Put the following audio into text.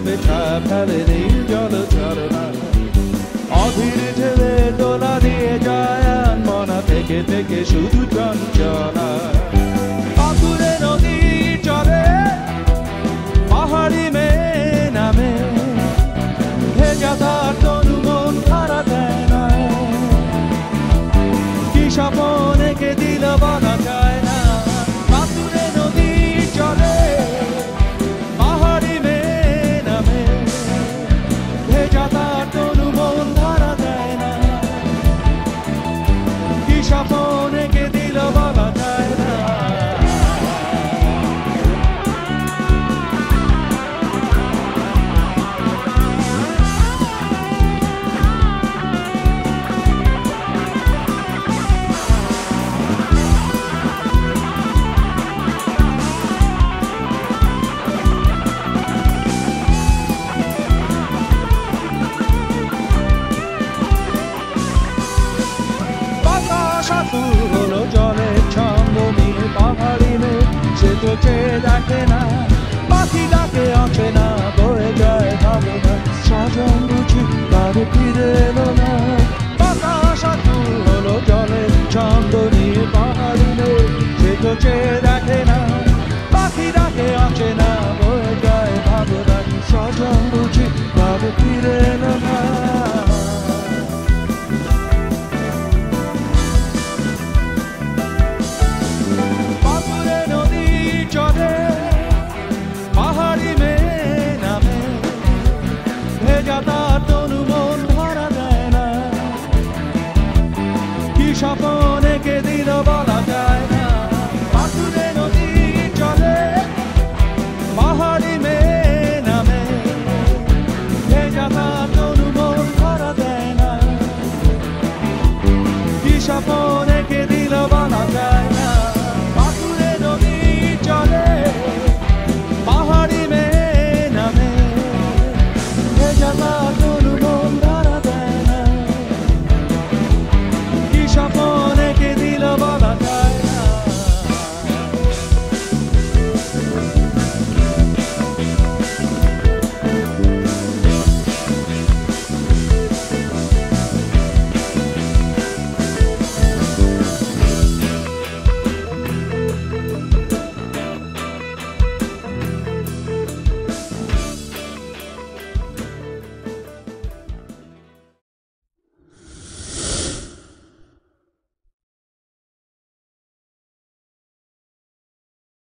হবে ছায়া ফেলে নীল জল ঝরনা অধীর ঢেলে দোলা দিয়ে যায় মনা থেকে থেকে শুধু চঞ্চলা আতুরে নদী চলে পাহাড়ি মেয়ে নামে ভেজা তার তনু মন খারা দেয় না কি স্বপ্ন এঁকে দিল বলা যায় না আতুরে নদী চলে পাহাড়ি মেয়ে নামে ভেজা তার তনু মন খারা দেয় না কি স্বপ্ন এঁকে দিল বলা যায় না হলো জলের ছন্দ নিয়ে পাহাড়ি মেয়ে সে তো চেয়ে দেখে না পাখি ডাকে আছে না বয়ে যায় ভাবনা সাজন বুঝি তার ফিরে এলো না বাতাস হলো জলের ছন্দ নিয়ে পাহাড়ি মেয়ে সে তো চেয়ে দেখে না পাখি ডাকে আছে না বয়ে যায় ভাবনা সাজন বুঝি তার ফিরে এলো না পাহাড়ি মেয়ে নামে ভেজা তার তনু মন ধরা দেয় না কি স্বপ্ন এঁকে দিল বলা যায় না পাথুরে নদী চলে পাহাড়ি মেয়ে নামে ভেজা তার তনু মন ধরা দেয় না কি স্বপ্ন এঁকে